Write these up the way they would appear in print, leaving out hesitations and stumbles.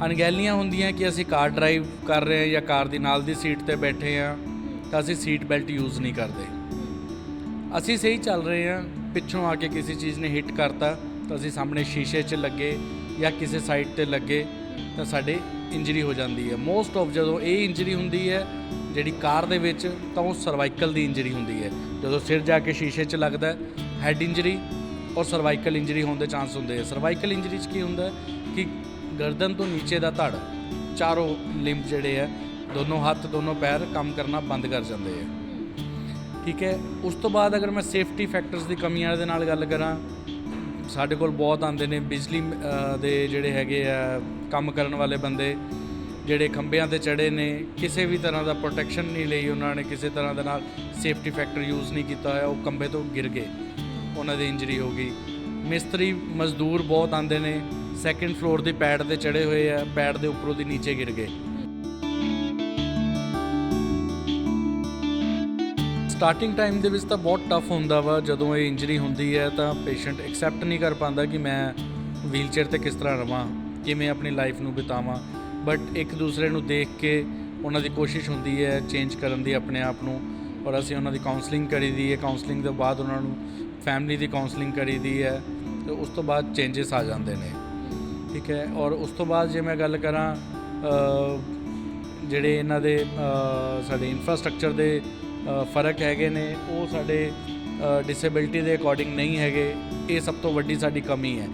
ਅਣਗਹਿਲੀਆਂ ਹੁੰਦੀਆਂ ਕਿ ਅਸੀਂ ਕਾਰ ਡਰਾਈਵ ਕਰ ਰਹੇ ਹਾਂ ਜਾਂ ਕਾਰ ਦੀ ਨਾਲ ਦੀ ਸੀਟ ਤੇ ਬੈਠੇ ਹਾਂ ਤਾਂ ਅਸੀਂ ਸੀਟ ਬੈਲਟ ਯੂਜ਼ ਨਹੀਂ ਕਰਦੇ। ਅਸੀਂ ਸਹੀ ਚੱਲ ਰਹੇ ਹਾਂ, ਪਿੱਛੋਂ ਆ ਕੇ ਕਿਸੇ ਚੀਜ਼ ਨੇ ਹਿੱਟ ਕਰਤਾ ਤਾਂ ਅਸੀਂ ਸਾਹਮਣੇ ਸ਼ੀਸ਼ੇ 'ਚ ਲੱਗੇ ਜਾਂ ਕਿਸੇ ਸਾਈਡ ਤੇ ਲੱਗੇ ਤਾਂ ਸਾਡੇ ਇੰਜਰੀ ਹੋ ਜਾਂਦੀ ਹੈ। ਮੋਸਟ ਆਫ ਜਦੋਂ ਇਹ ਇੰਜਰੀ ਹੁੰਦੀ ਹੈ ਜਿਹੜੀ ਕਾਰ ਦੇ ਵਿੱਚ ਤਾਂ ਉਹ ਸਰਵਾਈਕਲ ਦੀ ਇੰਜਰੀ ਹੁੰਦੀ ਹੈ। ਜਦੋਂ ਸਿਰ ਜਾ ਕੇ ਸ਼ੀਸ਼ੇ 'ਚ ਲੱਗਦਾ ਹੈਡ ਇੰਜਰੀ ਔਰ ਸਰਵਾਈਕਲ ਇੰਜਰੀ ਹੋਣ ਦੇ ਚਾਂਸ ਹੁੰਦੇ ਆ। ਸਰਵਾਈਕਲ ਇੰਜਰੀ 'ਚ ਕੀ ਹੁੰਦਾ ਕਿ ਗਰਦਨ ਤੋਂ ਨੀਚੇ ਦਾ ਧੜ ਚਾਰੋਂ ਲਿੰਬ ਜਿਹੜੇ ਆ ਦੋਨੋਂ ਹੱਥ ਦੋਨੋਂ ਪੈਰ ਕੰਮ ਕਰਨਾ ਬੰਦ ਕਰ ਜਾਂਦੇ ਆ। ਠੀਕ ਹੈ, ਉਸ ਤੋਂ ਬਾਅਦ ਅਗਰ ਮੈਂ ਸੇਫਟੀ ਫੈਕਟਰਸ ਦੀ ਕਮੀਆਂ ਦੇ ਨਾਲ ਗੱਲ ਕਰਾਂ, ਸਾਡੇ ਕੋਲ ਬਹੁਤ ਆਉਂਦੇ ਨੇ ਬਿਜਲੀ ਦੇ ਜਿਹੜੇ ਹੈਗੇ ਆ ਕੰਮ ਕਰਨ ਵਾਲੇ ਬੰਦੇ ਜਿਹੜੇ ਖੰਭਿਆਂ 'ਤੇ ਚੜ੍ਹੇ ਨੇ, ਕਿਸੇ ਵੀ ਤਰ੍ਹਾਂ ਦਾ ਪ੍ਰੋਟੈਕਸ਼ਨ ਨਹੀਂ ਲਈ ਉਹਨਾਂ ਨੇ, ਕਿਸੇ ਤਰ੍ਹਾਂ ਦੇ ਨਾਲ ਸੇਫਟੀ ਫੈਕਟਰ ਯੂਜ਼ ਨਹੀਂ ਕੀਤਾ ਹੋਇਆ, ਉਹ ਖੰਭੇ ਤੋਂ ਗਿਰ ਗਏ, ਉਹਨਾਂ ਦੀ ਇੰਜਰੀ ਹੋ ਗਈ। ਮਿਸਤਰੀ ਮਜ਼ਦੂਰ ਬਹੁਤ ਆਉਂਦੇ ਨੇ, ਸੈਕਿੰਡ ਫਲੋਰ ਦੀ ਪੈਡ 'ਤੇ ਚੜ੍ਹੇ ਹੋਏ ਆ, ਪੈਡ ਦੇ ਉੱਪਰੋਂ ਦੀ ਨੀਚੇ ਗਿਰ ਗਏ। ਸਟਾਰਟਿੰਗ ਟਾਈਮ ਦੇ ਵਿੱਚ ਤਾਂ ਬਹੁਤ ਟਫ ਹੁੰਦਾ ਵਾ। ਜਦੋਂ ਇਹ ਇੰਜਰੀ ਹੁੰਦੀ ਹੈ ਤਾਂ ਪੇਸ਼ੈਂਟ ਐਕਸੈਪਟ ਨਹੀਂ ਕਰ ਪਾਉਂਦਾ ਕਿ ਮੈਂ ਵੀਲ ਚੇਅਰ 'ਤੇ ਕਿਸ ਤਰ੍ਹਾਂ ਰਵਾਂ, ਕਿਵੇਂ ਆਪਣੀ ਲਾਈਫ ਨੂੰ ਬਿਤਾਵਾਂ। ਬਟ ਇੱਕ ਦੂਸਰੇ ਨੂੰ ਦੇਖ ਕੇ ਉਹਨਾਂ ਦੀ ਕੋਸ਼ਿਸ਼ ਹੁੰਦੀ ਹੈ ਚੇਂਜ ਕਰਨ ਦੀ ਆਪਣੇ ਆਪ ਨੂੰ, ਔਰ ਅਸੀਂ ਉਹਨਾਂ ਦੀ ਕਾਉਂਸਲਿੰਗ ਕਰੀ ਦੀ ਹੈ। ਕਾਉਂਸਲਿੰਗ ਤੋਂ ਬਾਅਦ ਉਹਨਾਂ ਨੂੰ ਫੈਮਿਲੀ ਦੀ ਕਾਉਂਸਲਿੰਗ ਕਰੀ ਦੀ ਹੈ ਅਤੇ ਉਸ ਤੋਂ ਬਾਅਦ ਚੇਂਜਸ ਆ ਜਾਂਦੇ ਨੇ। ਠੀਕ ਹੈ, ਔਰ ਉਸ ਤੋਂ ਬਾਅਦ ਜੇ ਮੈਂ ਗੱਲ ਕਰਾਂ ਜਿਹੜੇ ਇਹਨਾਂ ਦੇ ਸਾਡੇ ਇਨਫਰਾਸਟਰਕਚਰ ਦੇ ਫ਼ਰਕ ਹੈਗੇ ਨੇ, ਉਹ ਸਾਡੇ ਡਿਸੇਬਿਲਿਟੀ ਦੇ ਅਕੋਰਡਿੰਗ ਨਹੀਂ ਹੈਗੇ। ਇਹ ਸਭ ਤੋਂ ਵੱਡੀ ਸਾਡੀ ਕਮੀ ਹੈ।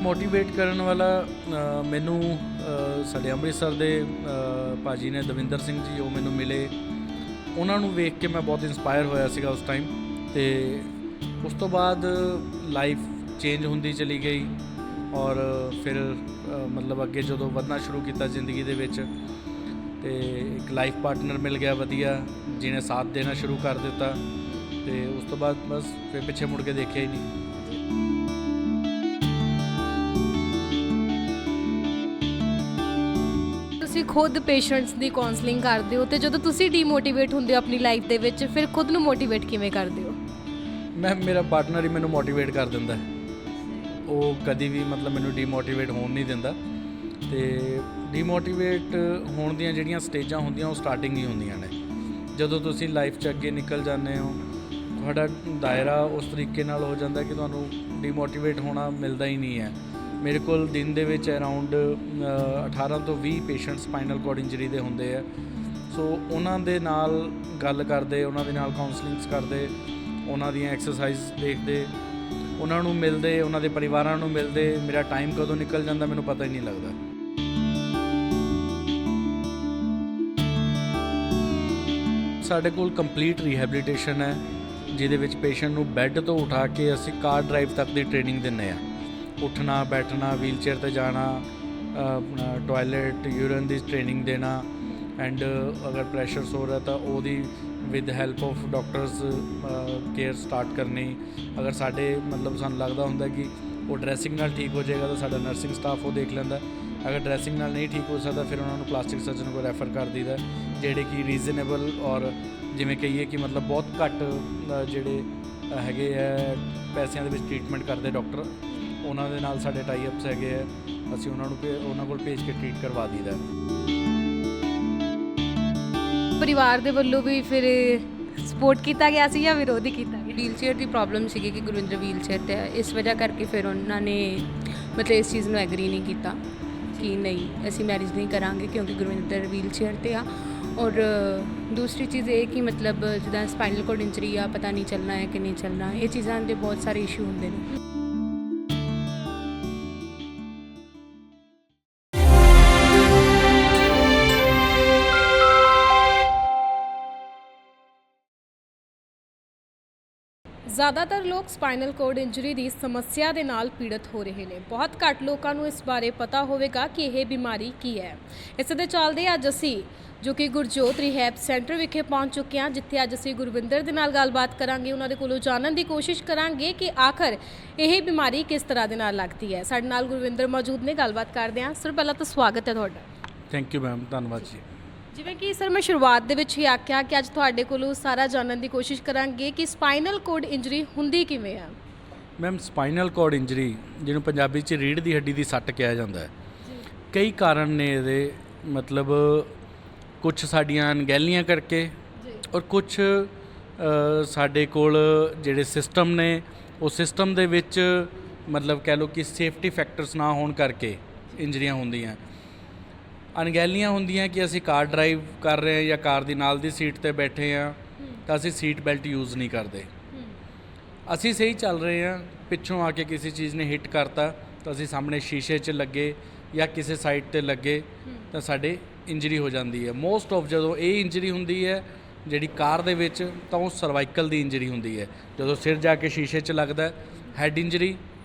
ਮੋਟੀਵੇਟ ਕਰਨ ਵਾਲਾ ਮੈਨੂੰ ਸਾਡੇ ਅੰਮ੍ਰਿਤਸਰ ਦੇ ਭਾਜੀ ਨੇ ਦਵਿੰਦਰ ਸਿੰਘ ਜੀ, ਉਹ ਮੈਨੂੰ ਮਿਲੇ। ਉਹਨਾਂ ਨੂੰ ਵੇਖ ਕੇ ਮੈਂ ਬਹੁਤ ਇੰਸਪਾਇਰ ਹੋਇਆ ਸੀਗਾ ਉਸ ਟਾਈਮ, ਅਤੇ ਉਸ ਤੋਂ ਬਾਅਦ ਲਾਈਫ ਚੇਂਜ ਹੁੰਦੀ ਚਲੀ ਗਈ। ਔਰ ਫਿਰ ਮਤਲਬ ਅੱਗੇ ਜਦੋਂ ਵਧਣਾ ਸ਼ੁਰੂ ਕੀਤਾ ਜ਼ਿੰਦਗੀ ਦੇ ਵਿੱਚ, ਅਤੇ ਇੱਕ ਲਾਈਫ ਪਾਰਟਨਰ ਮਿਲ ਗਿਆ ਵਧੀਆ, ਜਿਹਨੇ ਸਾਥ ਦੇਣਾ ਸ਼ੁਰੂ ਕਰ ਦਿੱਤਾ, ਅਤੇ ਉਸ ਤੋਂ ਬਾਅਦ ਬਸ ਫਿਰ ਪਿੱਛੇ ਮੁੜ ਕੇ ਦੇਖਿਆ ਹੀ ਨਹੀਂ। ਤੁਸੀਂ ਖੁਦ ਪੇਸ਼ੈਂਟਸ ਦੀ ਕਾਉਂਸਲਿੰਗ ਕਰਦੇ ਹੋ, ਅਤੇ ਜਦੋਂ ਤੁਸੀਂ ਡੀਮੋਟੀਵੇਟ ਹੁੰਦੇ ਹੋ ਆਪਣੀ ਲਾਈਫ ਦੇ ਵਿੱਚ, ਫਿਰ ਖੁਦ ਨੂੰ ਮੋਟੀਵੇਟ ਕਿਵੇਂ ਕਰਦੇ ਹੋ? ਮੇਰਾ ਪਾਰਟਨਰ ਹੀ ਮੈਨੂੰ ਮੋਟੀਵੇਟ ਕਰ ਦਿੰਦਾ। ਉਹ ਕਦੀ ਵੀ ਮਤਲਬ ਮੈਨੂੰ ਡੀਮੋਟੀਵੇਟ ਹੋਣ ਨਹੀਂ ਦਿੰਦਾ। ਅਤੇ ਡੀਮੋਟੀਵੇਟ ਹੋਣ ਦੀਆਂ ਜਿਹੜੀਆਂ ਸਟੇਜਾਂ ਹੁੰਦੀਆਂ ਉਹ ਸਟਾਰਟਿੰਗ ਹੀ ਹੁੰਦੀਆਂ ਨੇ। ਜਦੋਂ ਤੁਸੀਂ ਲਾਈਫ 'ਚ ਅੱਗੇ ਨਿਕਲ ਜਾਂਦੇ ਹੋ, ਤੁਹਾਡਾ ਦਾਇਰਾ ਉਸ ਤਰੀਕੇ ਨਾਲ ਹੋ ਜਾਂਦਾ ਕਿ ਤੁਹਾਨੂੰ ਡੀਮੋਟੀਵੇਟ ਹੋਣਾ ਮਿਲਦਾ ਹੀ ਨਹੀਂ ਹੈ। ਮੇਰੇ ਕੋਲ ਦਿਨ ਦੇ ਵਿੱਚ ਅਰਾਊਂਡ 18 ਤੋਂ 20 ਪੇਸ਼ੈਂਟ ਸਪਾਈਨਲ ਕੋਰਡ ਇੰਜਰੀ ਦੇ ਹੁੰਦੇ ਆ। ਸੋ ਉਹਨਾਂ ਦੇ ਨਾਲ ਗੱਲ ਕਰਦੇ, ਉਹਨਾਂ ਦੇ ਨਾਲ ਕਾਉਂਸਲਿੰਗਸ ਕਰਦੇ, ਉਹਨਾਂ ਦੀਆਂ ਐਕਸਰਸਾਈਜ਼ ਦੇਖਦੇ, ਉਹਨਾਂ ਨੂੰ ਮਿਲਦੇ, ਉਹਨਾਂ ਦੇ ਪਰਿਵਾਰਾਂ ਨੂੰ ਮਿਲਦੇ, ਮੇਰਾ ਟਾਈਮ ਕਦੋਂ ਨਿਕਲ ਜਾਂਦਾ ਮੈਨੂੰ ਪਤਾ ਹੀ ਨਹੀਂ ਲੱਗਦਾ। ਸਾਡੇ ਕੋਲ ਕੰਪਲੀਟ ਰੀਹੈਬਲੀਟੇਸ਼ਨ ਹੈ, ਜਿਹਦੇ ਵਿੱਚ ਪੇਸ਼ੈਂਟ ਨੂੰ ਬੈੱਡ ਤੋਂ ਉਠਾ ਕੇ ਅਸੀਂ ਕਾਰ ਡਰਾਈਵ ਤੱਕ ਦੀ ਟ੍ਰੇਨਿੰਗ ਦਿੰਦੇ ਹਾਂ। ਉੱਠਣਾ, ਬੈਠਣਾ, ਵੀਲ ਚੇਅਰ 'ਤੇ ਜਾਣਾ, ਆਪਣਾ ਟੋਇਲਟ, ਯੂਰਨ ਦੀ ਟ੍ਰੇਨਿੰਗ ਦੇਣਾ, ਐਂਡ ਅਗਰ ਪ੍ਰੈਸ਼ਰ ਸੋ ਰਿਹਾ ਤਾਂ ਉਹਦੀ with help of doctors care start ਕਰਨੀ। ਅਗਰ ਸਾਡੇ ਮਤਲਬ ਸਾਨੂੰ ਲੱਗਦਾ ਹੁੰਦਾ ਕਿ ਉਹ ਡਰੈਸਿੰਗ ਨਾਲ ਠੀਕ ਹੋ ਜਾਏਗਾ ਤਾਂ ਸਾਡਾ ਨਰਸਿੰਗ ਸਟਾਫ ਉਹ ਦੇਖ ਲੈਂਦਾ। ਅਗਰ ਡਰੈਸਿੰਗ ਨਾਲ ਨਹੀਂ ਠੀਕ ਹੋ ਸਕਦਾ ਫਿਰ ਉਹਨਾਂ ਨੂੰ ਪਲਾਸਟਿਕ ਸਰਜਨ ਕੋਲ ਰੈਫਰ ਕਰ ਦਈਦਾ, ਜਿਹੜੇ ਕਿ ਰੀਜ਼ਨੇਬਲ ਔਰ ਜਿਵੇਂ ਕਹੀਏ ਕਿ ਮਤਲਬ ਬਹੁਤ ਘੱਟ ਜਿਹੜੇ ਹੈਗੇ ਹੈ ਪੈਸਿਆਂ ਦੇ ਵਿੱਚ ਟ੍ਰੀਟਮੈਂਟ ਕਰਦੇ ਡਾਕਟਰ, ਉਹਨਾਂ ਦੇ ਨਾਲ ਸਾਡੇ ਟਾਈ ਅਪਸ ਹੈਗੇ ਹੈ। ਅਸੀਂ ਉਹਨਾਂ ਕੋਲ ਭੇਜ ਕੇ ਟ੍ਰੀਟ ਕਰਵਾ ਦਈਦਾ। ਪਰਿਵਾਰ ਦੇ ਵੱਲੋਂ ਵੀ ਫਿਰ ਸਪੋਰਟ ਕੀਤਾ ਗਿਆ ਸੀ ਜਾਂ ਵਿਰੋਧ ਹੀ ਕੀਤਾ ਗਿਆ? ਵੀਲ ਚੇਅਰ ਦੀ ਪ੍ਰੋਬਲਮ ਸੀਗੀ ਕਿ ਗੁਰਵਿੰਦਰ ਵੀਲ ਚੇਅਰ 'ਤੇ ਹੈ, ਇਸ ਵਜ੍ਹਾ ਕਰਕੇ ਫਿਰ ਉਹਨਾਂ ਨੇ ਮਤਲਬ ਇਸ ਚੀਜ਼ ਨੂੰ ਐਗਰੀ ਨਹੀਂ ਕੀਤਾ ਕਿ ਨਹੀਂ ਅਸੀਂ ਮੈਰਿਜ ਨਹੀਂ ਕਰਾਂਗੇ ਕਿਉਂਕਿ ਗੁਰਵਿੰਦਰ ਵੀਲ ਚੇਅਰ 'ਤੇ ਆ। ਔਰ ਦੂਸਰੀ ਚੀਜ਼ ਇਹ ਕਿ ਮਤਲਬ ਜਿੱਦਾਂ ਸਪਾਈਨਲ ਕੋਰਡ ਇੰਜਰੀ ਆ, ਪਤਾ ਨਹੀਂ ਚੱਲਣਾ ਹੈ ਕਿ ਨਹੀਂ ਚੱਲਣਾ, ਇਹ ਚੀਜ਼ਾਂ ਦੇ ਬਹੁਤ ਸਾਰੇ ਇਸ਼ੂ ਹੁੰਦੇ ਨੇ। ਜ਼ਿਆਦਾਤਰ ਲੋਕ ਸਪਾਈਨਲ ਕੋਰਡ ਇੰਜਰੀ ਦੀ ਸਮੱਸਿਆ ਦੇ ਨਾਲ ਪੀੜਤ ਹੋ ਰਹੇ ਨੇ। ਬਹੁਤ ਘੱਟ ਲੋਕਾਂ ਨੂੰ ਇਸ ਬਾਰੇ ਪਤਾ ਹੋਵੇਗਾ ਕਿ ਇਹ ਬਿਮਾਰੀ ਕੀ ਹੈ। ਇਸ ਦੇ ਚੱਲਦੇ ਅੱਜ ਅਸੀਂ ਜੋ ਕਿ ਗੁਰਜੋਤ ਰਿਹੈਬ ਸੈਂਟਰ ਵਿਖੇ ਪਹੁੰਚ ਚੁੱਕੇ ਹਾਂ, ਜਿੱਥੇ ਅੱਜ ਅਸੀਂ ਗੁਰਵਿੰਦਰ ਦੇ ਨਾਲ ਗੱਲਬਾਤ ਕਰਾਂਗੇ। ਉਹਨਾਂ ਦੇ ਕੋਲੋਂ ਜਾਣਨ ਦੀ ਕੋਸ਼ਿਸ਼ ਕਰਾਂਗੇ ਕਿ ਆਖਰ ਇਹ ਬਿਮਾਰੀ ਕਿਸ ਤਰ੍ਹਾਂ ਦੇ ਨਾਲ ਲੱਗਦੀ ਹੈ। ਸਾਡੇ ਨਾਲ ਗੁਰਵਿੰਦਰ ਮੌਜੂਦ ਨੇ, ਗੱਲਬਾਤ ਕਰਦੇ ਹਾਂ। ਸਰ ਪਹਿਲਾਂ ਤਾਂ ਸਵਾਗਤ ਹੈ ਤੁਹਾਡਾ। ਥੈਂਕ ਯੂ ਮੈਮ, ਧੰਨਵਾਦ ਜੀ। ਜਿਵੇਂ ਕਿ ਸਰ ਮੈਂ ਸ਼ੁਰੂਆਤ ਦੇ ਵਿੱਚ ਹੀ ਆਖਿਆ ਕਿ ਅੱਜ ਤੁਹਾਡੇ ਕੋਲੋਂ ਸਾਰਾ ਜਾਣਨ ਦੀ ਕੋਸ਼ਿਸ਼ ਕਰਾਂਗੇ ਕਿ ਸਪਾਈਨਲ ਕੋਰਡ ਇੰਜਰੀ ਹੁੰਦੀ ਕਿਵੇਂ ਆ। ਮੈਮ ਸਪਾਈਨਲ ਕੋਰਡ ਇੰਜਰੀ ਜਿਹਨੂੰ ਪੰਜਾਬੀ 'ਚ ਰੀੜ੍ਹ ਦੀ ਹੱਡੀ ਦੀ ਸੱਟ ਕਿਹਾ ਜਾਂਦਾ ਹੈ। ਕਈ ਕਾਰਨ ਨੇ ਇਹਦੇ, ਮਤਲਬ ਕੁਝ ਸਾਡੀਆਂ ਅਣਗਹਿਲੀਆਂ ਕਰਕੇ ਔਰ ਕੁਝ ਸਾਡੇ ਕੋਲ ਜਿਹੜੇ ਸਿਸਟਮ ਨੇ ਉਹ ਸਿਸਟਮ ਦੇ ਵਿੱਚ ਮਤਲਬ ਕਹਿ ਲਓ ਕਿ ਸੇਫਟੀ ਫੈਕਟਰਸ ਨਾ ਹੋਣ ਕਰਕੇ ਇੰਜਰੀਆਂ ਹੁੰਦੀਆਂ। ਅਣਗਹਿਲੀਆਂ ਹੁੰਦੀਆਂ ਕਿ ਅਸੀਂ ਕਾਰ ਡਰਾਈਵ ਕਰ ਰਹੇ ਹਾਂ ਜਾਂ ਕਾਰ ਦੀ ਨਾਲ ਦੀ ਸੀਟ ਤੇ ਬੈਠੇ ਹਾਂ ਤਾਂ ਅਸੀਂ ਸੀਟ ਬੈਲਟ ਯੂਜ਼ ਨਹੀਂ ਕਰਦੇ। ਅਸੀਂ ਸਹੀ ਚੱਲ ਰਹੇ ਹਾਂ, ਪਿੱਛੋਂ ਆ ਕੇ ਕਿਸੇ ਚੀਜ਼ ਨੇ ਹਿੱਟ ਕਰਤਾ ਤਾਂ ਅਸੀਂ ਸਾਹਮਣੇ ਸ਼ੀਸ਼ੇ 'ਚ ਲੱਗੇ ਜਾਂ ਕਿਸੇ ਸਾਈਡ ਤੇ ਲੱਗੇ ਤਾਂ ਸਾਡੇ ਇੰਜਰੀ ਹੋ ਜਾਂਦੀ ਹੈ। ਮੋਸਟ ਆਫ ਜਦੋਂ ਇਹ ਇੰਜਰੀ ਹੁੰਦੀ ਹੈ ਜਿਹੜੀ ਕਾਰ ਦੇ ਵਿੱਚ ਤਾਂ ਉਹ ਸਰਵਾਈਕਲ ਦੀ ਇੰਜਰੀ ਹੁੰਦੀ ਹੈ। ਜਦੋਂ ਸਿਰ ਜਾ ਕੇ ਸ਼ੀਸ਼ੇ 'ਚ ਲੱਗਦਾ ਹੈਡ ਇੰਜਰੀ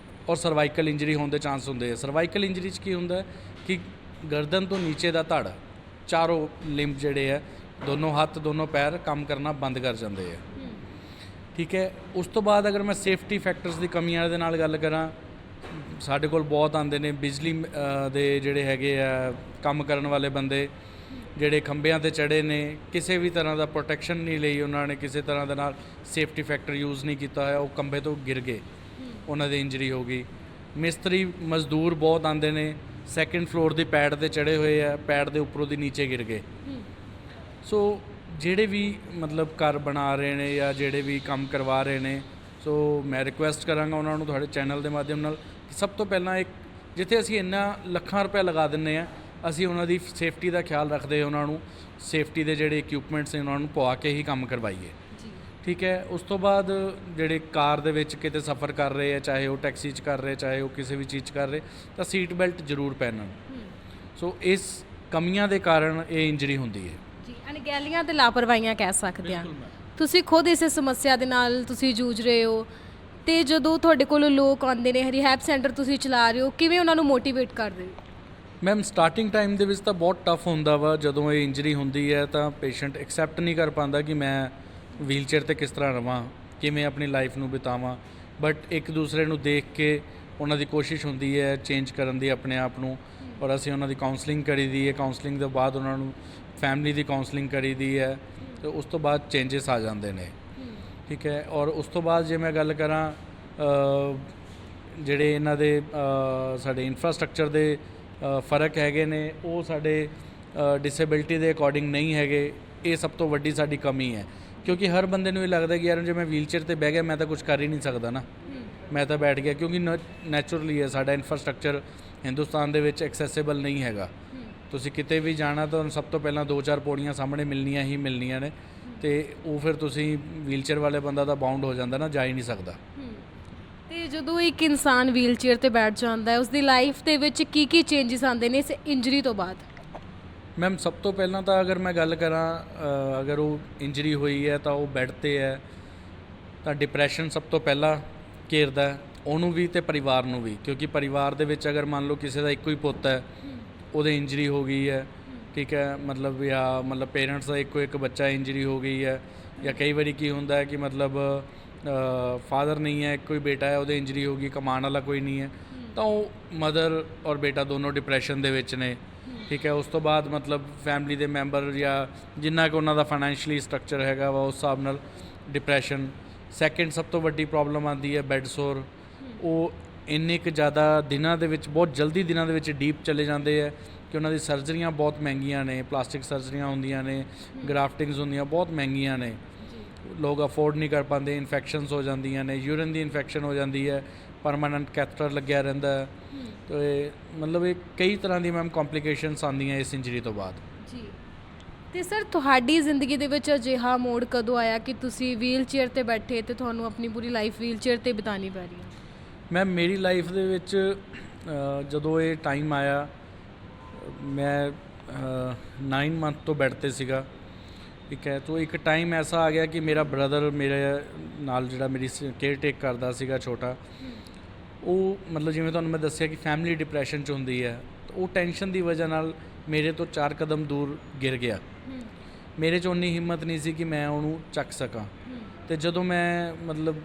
ਔਰ ਸਰਵਾਈਕਲ ਇੰਜਰੀ ਹੋਣ ਦੇ ਚਾਂਸ ਹੁੰਦੇ ਆ। ਸਰਵਾਈਕਲ ਇੰਜਰੀ 'ਚ ਕੀ ਹੁੰਦਾ ਕਿ ਗਰਦਨ ਤੋਂ ਨੀਚੇ ਦਾ ਧੜ, ਚਾਰੋਂ ਲਿੰਬ ਜਿਹੜੇ ਆ, ਦੋਨੋਂ ਹੱਥ ਦੋਨੋਂ ਪੈਰ ਕੰਮ ਕਰਨਾ ਬੰਦ ਕਰ ਜਾਂਦੇ ਆ। ਠੀਕ ਹੈ। ਉਸ ਤੋਂ ਬਾਅਦ ਅਗਰ ਮੈਂ ਸੇਫਟੀ ਫੈਕਟਰਸ ਦੀ ਕਮੀਆਂ ਦੇ ਨਾਲ ਗੱਲ ਕਰਾਂ, ਸਾਡੇ ਕੋਲ ਬਹੁਤ ਆਉਂਦੇ ਨੇ ਬਿਜਲੀ ਦੇ ਜਿਹੜੇ ਹੈਗੇ ਆ ਕੰਮ ਕਰਨ ਵਾਲੇ ਬੰਦੇ, ਜਿਹੜੇ ਖੰਭਿਆਂ ਤੇ ਚੜ੍ਹੇ ਨੇ, ਕਿਸੇ ਵੀ ਤਰ੍ਹਾਂ ਦਾ ਪ੍ਰੋਟੈਕਸ਼ਨ ਨਹੀਂ ਲਈ ਉਹਨਾਂ ਨੇ, ਕਿਸੇ ਤਰ੍ਹਾਂ ਦੇ ਨਾਲ ਸੇਫਟੀ ਫੈਕਟਰ ਯੂਜ਼ ਨਹੀਂ ਕੀਤਾ ਹੋਇਆ, ਉਹ ਖੰਭੇ ਤੋਂ ਗਿਰ ਗਏ, ਉਹਨਾਂ ਦੀ ਇੰਜਰੀ ਹੋ ਗਈ। ਮਿਸਤਰੀ ਮਜ਼ਦੂਰ ਬਹੁਤ ਆਉਂਦੇ ਨੇ, ਸੈਕਿੰਡ ਫਲੋਰ ਦੀ ਪੈਡ ਤੇ ਚੜ੍ਹੇ ਹੋਏ ਆ, ਪੈਡ ਦੇ ਉੱਪਰੋਂ ਦੀ ਨੀਚੇ ਗਿਰ ਗਏ। ਸੋ ਜਿਹੜੇ ਵੀ ਮਤਲਬ ਘਰ ਬਣਾ ਰਹੇ ਨੇ ਜਾਂ ਜਿਹੜੇ ਵੀ ਕੰਮ ਕਰਵਾ ਰਹੇ ਨੇ, ਸੋ ਮੈਂ ਰਿਕੁਐਸਟ ਕਰਾਂਗਾ ਉਹਨਾਂ ਨੂੰ ਤੁਹਾਡੇ ਚੈਨਲ ਦੇ ਮਾਧਿਅਮ ਨਾਲ ਕਿ ਸਭ ਤੋਂ ਪਹਿਲਾਂ ਇੱਕ, ਜਿੱਥੇ ਅਸੀਂ ਇੰਨਾ ਲੱਖਾਂ ਰੁਪਏ ਲਗਾ ਦਿੰਦੇ ਆ, ਅਸੀਂ ਉਹਨਾਂ ਦੀ ਸੇਫਟੀ ਦਾ ਖਿਆਲ ਰੱਖਦੇ, ਉਹਨਾਂ ਨੂੰ ਸੇਫਟੀ ਦੇ ਜਿਹੜੇ ਇਕਵਿਪਮੈਂਟਸ ਨੇ ਉਹਨਾਂ ਨੂੰ ਪਵਾ ਕੇ ਹੀ ਕੰਮ ਕਰਵਾਈਏ। ਠੀਕ ਹੈ। ਉਸ ਤੋਂ ਬਾਅਦ ਜਿਹੜੇ ਕਾਰ ਦੇ ਵਿੱਚ ਕਿਤੇ ਸਫ਼ਰ ਕਰ ਰਹੇ ਆ, ਚਾਹੇ ਉਹ ਟੈਕਸੀ 'ਚ ਕਰ ਰਹੇ, ਚਾਹੇ ਉਹ ਕਿਸੇ ਵੀ ਚੀਜ਼ 'ਚ ਕਰ ਰਹੇ, ਤਾਂ ਸੀਟ ਬੈਲਟ ਜ਼ਰੂਰ ਪਹਿਨਣ। ਸੋ ਇਸ ਕਮੀਆਂ ਦੇ ਕਾਰਨ ਇਹ ਇੰਜਰੀ ਹੁੰਦੀ ਹੈ ਜੀ। ਅਣਗਹਿਲੀਆਂ ਤੇ ਲਾਪਰਵਾਹੀਆਂ ਕਹਿ ਸਕਦੇ ਹਾਂ। ਤੁਸੀਂ ਖੁਦ ਇਸ ਸਮੱਸਿਆ ਦੇ ਨਾਲ ਤੁਸੀਂ ਜੂਝ ਰਹੇ ਹੋ, ਤੇ ਜਦੋਂ ਤੁਹਾਡੇ ਕੋਲ ਲੋਕ ਆਉਂਦੇ ਨੇ, ਰਿਹੈਬ ਸੈਂਟਰ ਤੁਸੀਂ ਚਲਾ ਰਹੇ ਹੋ, ਕਿਵੇਂ ਉਹਨਾਂ ਨੂੰ ਮੋਟੀਵੇਟ ਕਰਦੇ ਹੋ? ਮੈਮ ਸਟਾਰਟਿੰਗ ਟਾਈਮ ਦੇ ਵਿੱਚ ਤਾਂ ਬਹੁਤ ਟਫ ਹੁੰਦਾ ਵਾ। ਜਦੋਂ ਇਹ ਇੰਜਰੀ ਹੁੰਦੀ ਹੈ ਤਾਂ ਪੇਸ਼ੈਂਟ ਐਕਸੈਪਟ ਨਹੀਂ ਕਰ ਪਾਉਂਦਾ ਕਿ ਮੈਂ ਵੀਲਚੇਅਰ 'ਤੇ ਕਿਸ ਤਰ੍ਹਾਂ ਰਵਾਂ, ਕਿਵੇਂ ਆਪਣੀ ਲਾਈਫ ਨੂੰ ਬਿਤਾਵਾਂ। ਬਟ ਇੱਕ ਦੂਸਰੇ ਨੂੰ ਦੇਖ ਕੇ ਉਹਨਾਂ ਦੀ ਕੋਸ਼ਿਸ਼ ਹੁੰਦੀ ਹੈ ਚੇਂਜ ਕਰਨ ਦੀ ਆਪਣੇ ਆਪ ਨੂੰ, ਔਰ ਅਸੀਂ ਉਹਨਾਂ ਦੀ ਕਾਉਂਸਲਿੰਗ ਕਰੀਦੀ ਹੈ। ਕਾਉਂਸਲਿੰਗ ਤੋਂ ਬਾਅਦ ਉਹਨਾਂ ਨੂੰ ਫੈਮਿਲੀ ਦੀ ਕਾਉਂਸਲਿੰਗ ਕਰੀਦੀ ਹੈ, ਤੇ ਉਸ ਤੋਂ ਬਾਅਦ ਚੇਂਜਸ ਆ ਜਾਂਦੇ ਨੇ। ਠੀਕ ਹੈ। ਔਰ ਉਸ ਤੋਂ ਬਾਅਦ ਜੇ ਮੈਂ ਗੱਲ ਕਰਾਂ ਜਿਹੜੇ ਇਹਨਾਂ ਦੇ ਸਾਡੇ ਇਨਫਰਾਸਟ੍ਰਕਚਰ ਦੇ ਫ਼ਰਕ ਹੈਗੇ ਨੇ, ਉਹ ਸਾਡੇ ਡਿਸੇਬਿਲਿਟੀ ਦੇ ਅਕੋਰਡਿੰਗ ਨਹੀਂ ਹੈਗੇ। ਇਹ ਸਭ ਤੋਂ ਵੱਡੀ ਸਾਡੀ ਕਮੀ ਹੈ, ਕਿਉਂਕਿ ਹਰ ਬੰਦੇ ਨੂੰ ਇਹ ਲੱਗਦਾ ਕਿ ਯਾਰ ਜੇ ਮੈਂ ਵੀਲਚੇਅਰ 'ਤੇ ਬਹਿ ਗਿਆ ਮੈਂ ਤਾਂ ਕੁਝ ਕਰ ਹੀ ਨਹੀਂ ਸਕਦਾ ਨਾ, ਮੈਂ ਤਾਂ ਬੈਠ ਗਿਆ, ਕਿਉਂਕਿ ਨੈਚੁਰਲੀ ਹੈ ਸਾਡਾ ਇਨਫਰਾਸਟ੍ਰਕਚਰ ਹਿੰਦੁਸਤਾਨ ਦੇ ਵਿੱਚ ਐਕਸੈਸਿਬਲ ਨਹੀਂ ਹੈਗਾ। ਤੁਸੀਂ ਕਿਤੇ ਵੀ ਜਾਣਾ ਤਾਂ ਸਭ ਤੋਂ ਪਹਿਲਾਂ 2-4 ਪੌੜੀਆਂ ਸਾਹਮਣੇ ਮਿਲਣੀਆਂ ਹੀ ਮਿਲਣੀਆਂ ਨੇ, ਤੇ ਉਹ ਫਿਰ ਤੁਸੀਂ ਵੀਲਚੇਅਰ ਵਾਲੇ ਬੰਦਾ ਤਾਂ ਬਾਉਂਡ ਹੋ ਜਾਂਦਾ ਨਾ, ਜਾ ਹੀ ਨਹੀਂ ਸਕਦਾ। ਤੇ ਜਦੋਂ ਇੱਕ ਇਨਸਾਨ ਵੀਲਚੇਅਰ ਤੇ ਬੈਠ ਜਾਂਦਾ ਹੈ, ਉਸ ਦੀ ਲਾਈਫ ਦੇ ਵਿੱਚ ਕੀ ਕੀ ਚੇਂਜਸ ਆਉਂਦੇ ਨੇ ਇਸ ਇੰਜਰੀ ਤੋਂ ਬਾਅਦ? ਮੈਮ ਸਭ ਤੋਂ ਪਹਿਲਾਂ ਤਾਂ ਅਗਰ ਮੈਂ ਗੱਲ ਕਰਾਂ, ਅਗਰ ਉਹ ਇੰਜਰੀ ਹੋਈ ਹੈ ਤਾਂ ਉਹ ਬੈੱਡ 'ਤੇ ਹੈ ਤਾਂ ਡਿਪਰੈਸ਼ਨ ਸਭ ਤੋਂ ਪਹਿਲਾਂ ਘੇਰਦਾ ਉਹਨੂੰ ਵੀ ਤੇ ਪਰਿਵਾਰ ਨੂੰ ਵੀ, ਕਿਉਂਕਿ ਪਰਿਵਾਰ ਦੇ ਵਿੱਚ ਅਗਰ ਮੰਨ ਲਓ ਕਿਸੇ ਦਾ ਇੱਕੋ ਹੀ ਪੁੱਤ ਹੈ, ਉਹਦੇ ਇੰਜਰੀ ਹੋ ਗਈ ਹੈ, ਠੀਕ ਹੈ, ਮਤਲਬ ਪੇਰੈਂਟਸ ਦਾ ਇੱਕੋ ਇੱਕ ਬੱਚਾ ਇੰਜਰੀ ਹੋ ਗਈ ਹੈ, ਜਾਂ ਕਈ ਵਾਰੀ ਕੀ ਹੁੰਦਾ ਹੈ ਕਿ ਮਤਲਬ ਫਾਦਰ ਨਹੀਂ ਹੈ, ਇੱਕੋ ਹੀ ਬੇਟਾ ਹੈ, ਉਹਦੇ ਇੰਜਰੀ ਹੋ ਗਈ, ਕਮਾਉਣ ਵਾਲਾ ਕੋਈ ਨਹੀਂ ਹੈ, ਤਾਂ ਉਹ ਮਦਰ ਔਰ ਬੇਟਾ ਦੋਨੋਂ ਡਿਪਰੈਸ਼ਨ ਦੇ ਵਿੱਚ ਨੇ। ਠੀਕ ਹੈ। ਉਸ ਤੋਂ ਬਾਅਦ ਮਤਲਬ ਫੈਮਿਲੀ ਦੇ ਮੈਂਬਰ ਜਾਂ ਜਿੰਨਾ ਕਿ ਉਹਨਾਂ ਦਾ ਫਾਈਨੈਂਸ਼ੀਅਲੀ ਸਟਰਕਚਰ ਹੈਗਾ ਵਾ, ਉਸ ਹਿਸਾਬ ਨਾਲ ਡਿਪਰੈਸ਼ਨ। ਸੈਕਿੰਡ ਸਭ ਤੋਂ ਵੱਡੀ ਪ੍ਰੋਬਲਮ ਆਉਂਦੀ ਹੈ ਬੈੱਡ ਸੋਰ। ਉਹ ਇੰਨੇ ਕੁ ਜ਼ਿਆਦਾ ਦਿਨਾਂ ਦੇ ਵਿੱਚ, ਬਹੁਤ ਜਲਦੀ ਦਿਨਾਂ ਦੇ ਵਿੱਚ ਡੀਪ ਚਲੇ ਜਾਂਦੇ ਹੈ ਕਿ ਉਹਨਾਂ ਦੀ ਸਰਜਰੀਆਂ ਬਹੁਤ ਮਹਿੰਗੀਆਂ ਨੇ, ਪਲਾਸਟਿਕ ਸਰਜਰੀਆਂ ਹੁੰਦੀਆਂ ਨੇ, ਗ੍ਰਾਫਟਿੰਗਸ ਹੁੰਦੀਆਂ, ਬਹੁਤ ਮਹਿੰਗੀਆਂ ਨੇ, ਲੋਕ ਅਫੋਰਡ ਨਹੀਂ ਕਰ ਪਾਉਂਦੇ। ਇਨਫੈਕਸ਼ਨਸ ਹੋ ਜਾਂਦੀਆਂ ਨੇ, ਯੂਰਿਨ ਦੀ ਇਨਫੈਕਸ਼ਨ ਹੋ ਜਾਂਦੀ ਹੈ, ਪਰਮਾਨੈਂਟ ਕੈਥੇਟਰ ਲੱਗਿਆ ਰਹਿੰਦਾ ਹੈ, ਤੇ ਮਤਲਬ ਇਹ ਕਈ ਤਰ੍ਹਾਂ ਦੀ ਮੈਮ ਕੰਪਲਿਕੇਸ਼ਨਸ ਆਉਂਦੀਆਂ ਇਸ ਇੰਜਰੀ ਤੋਂ ਬਾਅਦ। ਜੀ। ਤੇ ਸਰ ਤੁਹਾਡੀ ਜ਼ਿੰਦਗੀ ਦੇ ਵਿੱਚ ਅਜਿਹਾ ਮੋੜ ਕਦੋਂ ਆਇਆ ਕਿ ਤੁਸੀਂ ਵੀਲਚੇਅਰ ਤੇ ਬੈਠੇ ਤੇ ਤੁਹਾਨੂੰ ਆਪਣੀ ਪੂਰੀ ਲਾਈਫ ਵੀਲਚੇਅਰ ਤੇ ਬਿਤਾਉਣੀ ਪੈ ਰਹੀ ਹੈ? ਮੈਮ ਮੇਰੀ ਲਾਈਫ ਦੇ ਵਿੱਚ ਜਦੋਂ ਇਹ ਟਾਈਮ ਆਇਆ, ਮੈਂ 9 ਮੰਥ ਤੋਂ ਬੈੱਡ 'ਤੇ ਸੀਗਾ। ਠੀਕ ਹੈ। ਤਾਂ ਇੱਕ ਟਾਈਮ ਐਸਾ ਆ ਗਿਆ ਕਿ ਮੇਰਾ ਬ੍ਰਦਰ ਮੇਰੇ ਨਾਲ ਜਿਹੜਾ ਮੇਰੀ ਕੇਅਰ ਟੇਕ ਕਰਦਾ ਸੀਗਾ ਛੋਟਾ, ਉਹ ਮਤਲਬ ਜਿਵੇਂ ਤੁਹਾਨੂੰ ਮੈਂ ਦੱਸਿਆ ਕਿ ਫੈਮਿਲੀ ਡਿਪਰੈਸ਼ਨ 'ਚ ਹੁੰਦੀ ਹੈ, ਉਹ ਟੈਨਸ਼ਨ ਦੀ ਵਜ੍ਹਾ ਨਾਲ ਮੇਰੇ ਤੋਂ 4 ਕਦਮ ਦੂਰ ਗਿਰ ਗਿਆ। ਮੇਰੇ 'ਚ ਉਨੀ ਹਿੰਮਤ ਨਹੀਂ ਸੀ ਕਿ ਮੈਂ ਉਹਨੂੰ ਚੱਕ ਸਕਾਂ, ਤੇ ਜਦੋਂ ਮੈਂ ਮਤਲਬ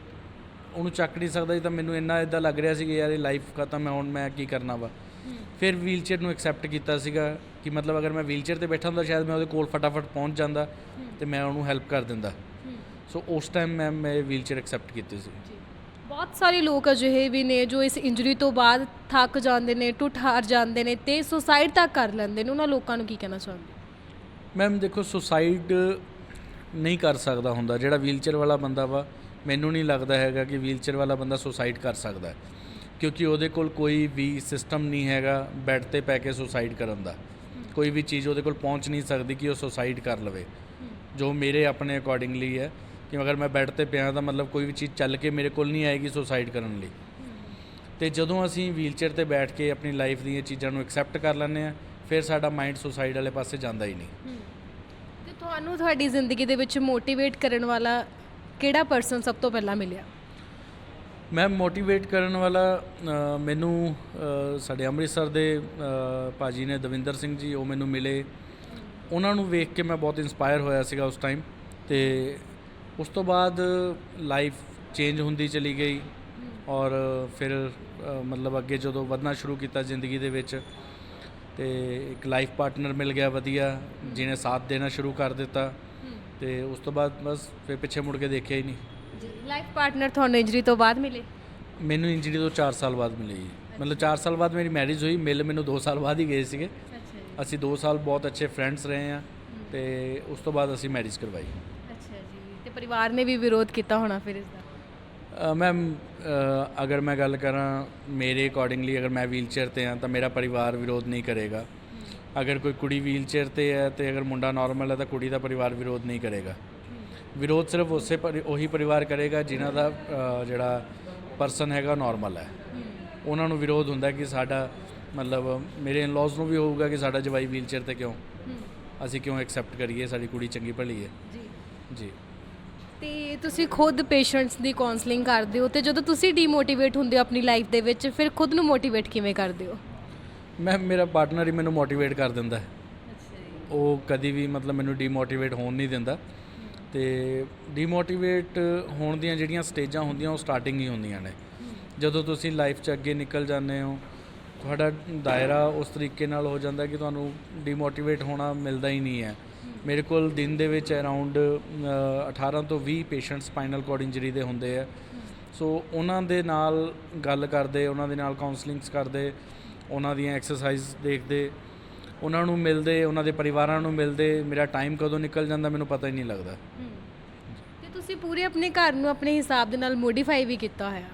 ਉਹਨੂੰ ਚੱਕ ਨਹੀਂ ਸਕਦਾ ਸੀ ਤਾਂ ਮੈਨੂੰ ਇੰਨਾ ਇੱਦਾਂ ਲੱਗ ਰਿਹਾ ਸੀ ਕਿ ਯਾਰ ਇਹ ਲਾਈਫ ਖਤਮ ਹੈ, ਹੁਣ ਮੈਂ ਕੀ ਕਰਨਾ ਵਾ। ਫਿਰ ਵੀਲਚੇਅਰ ਨੂੰ ਐਕਸੈਪਟ ਕੀਤਾ ਸੀਗਾ ਕਿ ਮਤਲਬ ਅਗਰ ਮੈਂ ਵੀਲਚੇਅਰ 'ਤੇ ਬੈਠਾ ਹੁੰਦਾ ਸ਼ਾਇਦ ਮੈਂ ਉਹਦੇ ਕੋਲ ਫਟਾਫਟ ਪਹੁੰਚ ਜਾਂਦਾ ਤੇ ਮੈਂ ਉਹਨੂੰ ਹੈਲਪ ਕਰ ਦਿੰਦਾ। ਸੋ ਉਸ ਟਾਈਮ ਮੈਂ ਵੀਲਚੇਅਰ ਐਕਸੈਪਟ ਕੀਤੀ ਸੀ। ਬਹੁਤ ਸਾਰੇ ਲੋਕ ਅਜਿਹੇ ਵੀ ਨੇ ਜੋ ਇਸ ਇੰਜਰੀ ਤੋਂ ਬਾਅਦ ਥੱਕ ਜਾਂਦੇ ਨੇ, ਟੁੱਟ ਹਾਰ ਜਾਂਦੇ ਨੇ ਤੇ ਸੁਸਾਈਡ ਤੱਕ ਕਰ ਲੈਂਦੇ ਨੇ। ਉਹਨਾਂ ਲੋਕਾਂ ਨੂੰ ਕੀ ਕਹਿਣਾ ਚਾਹੁੰਦੇ? ਮੈਮ ਦੇਖੋ, ਸੁਸਾਈਡ ਨਹੀਂ ਕਰ ਸਕਦਾ ਹੁੰਦਾ ਜਿਹੜਾ ਵੀਲਚੇਅਰ ਵਾਲਾ ਬੰਦਾ ਵਾ। ਮੈਨੂੰ ਨਹੀਂ ਲੱਗਦਾ ਹੈਗਾ ਕਿ ਵੀਲਚੇਅਰ ਵਾਲਾ ਬੰਦਾ ਸੁਸਾਈਡ ਕਰ ਸਕਦਾ ਹੈ, ਕਿਉਂਕਿ ਉਹਦੇ ਕੋਲ ਕੋਈ ਵੀ ਸਿਸਟਮ ਨਹੀਂ ਹੈਗਾ ਬੈੱਡ ਤੇ ਪੈ ਕੇ ਸੁਸਾਈਡ ਕਰਨ ਦਾ। ਕੋਈ ਵੀ ਚੀਜ਼ ਉਹਦੇ ਕੋਲ ਪਹੁੰਚ ਨਹੀਂ ਸਕਦੀ ਕਿ ਉਹ ਸੁਸਾਈਡ ਕਰ ਲਵੇ। ਜੋ ਮੇਰੇ ਆਪਣੇ ਅਕੋਰਡਿੰਗਲੀ ਹੈ ਕਿ ਅਗਰ ਮੈਂ ਬੈੱਡ ਤੇ ਪਿਆ ਤਾਂ ਮਤਲਬ ਕੋਈ ਵੀ ਚੀਜ਼ ਚੱਲ ਕੇ ਮੇਰੇ ਕੋਲ ਨਹੀਂ ਆਏਗੀ ਸੁਸਾਈਡ ਕਰਨ ਲਈ। ਤੇ ਜਦੋਂ ਅਸੀਂ ਵੀਲਚੇਅਰ ਤੇ ਬੈਠ ਕੇ ਆਪਣੀ ਲਾਈਫ ਦੀਆਂ ਚੀਜ਼ਾਂ ਨੂੰ ਐਕਸੈਪਟ ਕਰ ਲੈਂਦੇ ਹਾਂ, ਫਿਰ ਸਾਡਾ ਮਾਈਂਡ ਸੁਸਾਈਡ ਵਾਲੇ ਪਾਸੇ ਜਾਂਦਾ ਹੀ ਨਹੀਂ। ਤੇ ਤੁਹਾਨੂੰ ਤੁਹਾਡੀ ਜ਼ਿੰਦਗੀ ਦੇ ਵਿੱਚ ਮੋਟੀਵੇਟ ਕਰਨ ਵਾਲਾ ਕਿਹੜਾ ਪਰਸਨ ਸਭ ਤੋਂ ਪਹਿਲਾਂ ਮਿਲਿਆ? ਮੈਂ ਮੋਟੀਵੇਟ ਕਰਨ ਵਾਲਾ ਮੈਨੂੰ ਸਾਡੇ ਅੰਮ੍ਰਿਤਸਰ ਦੇ ਭਾਜੀ ਨੇ, ਦਵਿੰਦਰ ਸਿੰਘ ਜੀ, ਉਹ ਮੈਨੂੰ ਮਿਲੇ। ਉਹਨਾਂ ਨੂੰ ਵੇਖ ਕੇ ਮੈਂ ਬਹੁਤ ਇੰਸਪਾਇਰ ਹੋਇਆ ਸੀਗਾ ਉਸ ਟਾਈਮ। ਤੇ ਉਸ ਤੋਂ ਬਾਅਦ ਲਾਈਫ ਚੇਂਜ ਹੁੰਦੀ ਚਲੀ ਗਈ ਔਰ ਫਿਰ ਮਤਲਬ ਅੱਗੇ ਜਦੋਂ ਵਧਣਾ ਸ਼ੁਰੂ ਕੀਤਾ ਜ਼ਿੰਦਗੀ ਦੇ ਵਿੱਚ, ਤੇ ਇੱਕ ਲਾਈਫ ਪਾਰਟਨਰ ਮਿਲ ਗਿਆ ਵਧੀਆ, ਜਿਹਨੇ ਸਾਥ ਦੇਣਾ ਸ਼ੁਰੂ ਕਰ ਦਿੱਤਾ। ਤੇ ਉਸ ਤੋਂ ਬਾਅਦ ਬਸ ਫਿਰ ਪਿੱਛੇ ਮੁੜ ਕੇ ਦੇਖਿਆ ਹੀ ਨਹੀਂ। ਲਾਈਫ ਪਾਰਟਨਰ ਤੁਹਾਨੂੰ ਇੰਜਰੀ ਤੋਂ ਬਾਅਦ ਮਿਲੇ? ਮੈਨੂੰ ਇੰਜਰੀ ਤੋਂ 4 ਸਾਲ ਬਾਅਦ ਮਿਲੀ ਜੀ। ਮਤਲਬ 4 ਸਾਲ ਬਾਅਦ ਮੇਰੀ ਮੈਰਿਜ ਹੋਈ, ਮੈਨੂੰ 2 ਸਾਲ ਬਾਅਦ ਹੀ ਗਏ ਸੀਗੇ। ਅਸੀਂ 2 ਸਾਲ ਬਹੁਤ ਅੱਛੇ ਫਰੈਂਡਸ ਰਹੇ ਹਾਂ ਤੇ ਉਸ ਤੋਂ ਬਾਅਦ ਅਸੀਂ ਮੈਰਿਜ ਕਰਵਾਈ। ਅੱਛਾ ਜੀ। ਤੇ ਪਰਿਵਾਰ ਨੇ ਵੀ ਵਿਰੋਧ ਕੀਤਾ ਹੋਣਾ ਫਿਰ ਇਸ ਦਾ? ਮੈਮ ਅਗਰ ਮੈਂ ਗੱਲ ਕਰਾਂ ਮੇਰੇ ਅਕੋਰਡਿੰਗਲੀ, ਅਗਰ ਮੈਂ ਵੀਲਚੇਅਰ ਤੇ ਹਾਂ ਤਾਂ ਮੇਰਾ ਪਰਿਵਾਰ ਵਿਰੋਧ ਨਹੀਂ ਕਰੇਗਾ। ਅਗਰ ਕੋਈ ਕੁੜੀ ਵੀਲਚੇਅਰ ਤੇ ਹੈ ਤੇ ਅਗਰ ਮੁੰਡਾ ਨਾਰਮਲ ਹੈ ਤਾਂ ਕੁੜੀ ਦਾ ਪਰਿਵਾਰ ਵਿਰੋਧ ਨਹੀਂ ਕਰੇਗਾ। ਵਿਰੋਧ ਸਿਰਫ ਉਹੀ ਪਰਿਵਾਰ ਕਰੇਗਾ ਜਿਨ੍ਹਾਂ ਦਾ ਜਿਹੜਾ ਪਰਸਨ ਹੈਗਾ ਨਾਰਮਲ ਹੈ। ਉਹਨਾਂ ਨੂੰ ਵਿਰੋਧ ਹੁੰਦਾ ਕਿ ਸਾਡਾ ਮਤਲਬ ਮੇਰੇ ਇਨ-ਲॉज ਨੂੰ ਵੀ ਹੋਊਗਾ ਕਿ ਸਾਡਾ ਜਵਾਈ ਵੀਲਚੇਅਰ ਤੇ ਕਿਉਂ, ਅਸੀਂ ਕਿਉਂ ਐਕਸੈਪਟ ਕਰੀਏ, ਸਾਡੀ ਕੁੜੀ ਚੰਗੀ ਭਲੀ ਹੈ। ਜੀ। ਤੇ ਤੁਸੀਂ ਖੁਦ ਪੇਸ਼ੈਂਟਸ ਦੀ ਕਾਉਂਸਲਿੰਗ ਕਰਦੇ ਹੋ ਤੇ ਜਦੋਂ ਤੁਸੀਂ ਡੀਮੋਟੀਵੇਟ ਹੁੰਦੇ ਹੋ ਆਪਣੀ ਲਾਈਫ ਦੇ ਵਿੱਚ, ਫਿਰ ਖੁਦ ਨੂੰ ਮੋਟੀਵੇਟ ਕਿਵੇਂ ਕਰਦੇ ਹੋ? ਮੇਰਾ ਪਾਰਟਨਰ ਹੀ ਮੈਨੂੰ ਮੋਟੀਵੇਟ ਕਰ ਦਿੰਦਾ ਹੈ। ਉਹ ਕਦੀ ਵੀ ਮਤਲਬ ਮੈਨੂੰ ਡੀਮੋਟੀਵੇਟ ਹੋਣ ਨਹੀਂ ਦਿੰਦਾ। ਤੇ ਡੀਮੋਟੀਵੇਟ ਹੋਣ ਦੀਆਂ ਜਿਹੜੀਆਂ ਸਟੇਜਾਂ ਹੁੰਦੀਆਂ ਉਹ ਸਟਾਰਟਿੰਗ ਹੀ ਹੁੰਦੀਆਂ ਨੇ। ਜਦੋਂ ਤੁਸੀਂ ਲਾਈਫ 'ਚ ਅੱਗੇ ਨਿਕਲ ਜਾਂਦੇ ਹੋ, ਤੁਹਾਡਾ ਦਾਇਰਾ ਉਸ ਤਰੀਕੇ ਨਾਲ ਹੋ ਜਾਂਦਾ ਕਿ ਤੁਹਾਨੂੰ ਡੀਮੋਟੀਵੇਟ ਹੋਣਾ ਮਿਲਦਾ ਹੀ ਨਹੀਂ ਹੈ। ਮੇਰੇ ਕੋਲ ਦਿਨ ਦੇ ਵਿੱਚ ਅਰਾਊਂਡ 18 ਤੋਂ 20 ਪੇਸ਼ੈਂਟ ਸਪਾਈਨਲ ਕੋਰਡ ਇੰਜਰੀ ਦੇ ਹੁੰਦੇ ਆ। ਸੋ ਉਹਨਾਂ ਦੇ ਨਾਲ ਗੱਲ ਕਰਦੇ, ਉਹਨਾਂ ਦੇ ਨਾਲ ਕਾਉਂਸਲਿੰਗਸ ਕਰਦੇ, ਉਹਨਾਂ ਦੀਆਂ ਐਕਸਰਸਾਈਜ਼ ਦੇਖਦੇ, ਉਹਨਾਂ ਨੂੰ ਮਿਲਦੇ, ਉਹਨਾਂ ਦੇ ਪਰਿਵਾਰਾਂ ਨੂੰ ਮਿਲਦੇ, ਮੇਰਾ ਟਾਈਮ ਕਦੋਂ ਨਿਕਲ ਜਾਂਦਾ ਮੈਨੂੰ ਪਤਾ ਹੀ ਨਹੀਂ ਲੱਗਦਾ। ਤੇ ਤੁਸੀਂ ਪੂਰੇ ਆਪਣੇ ਘਰ ਨੂੰ ਆਪਣੇ ਹਿਸਾਬ ਦੇ ਨਾਲ ਮੋਡੀਫਾਈ ਵੀ ਕੀਤਾ ਹੋਇਆ?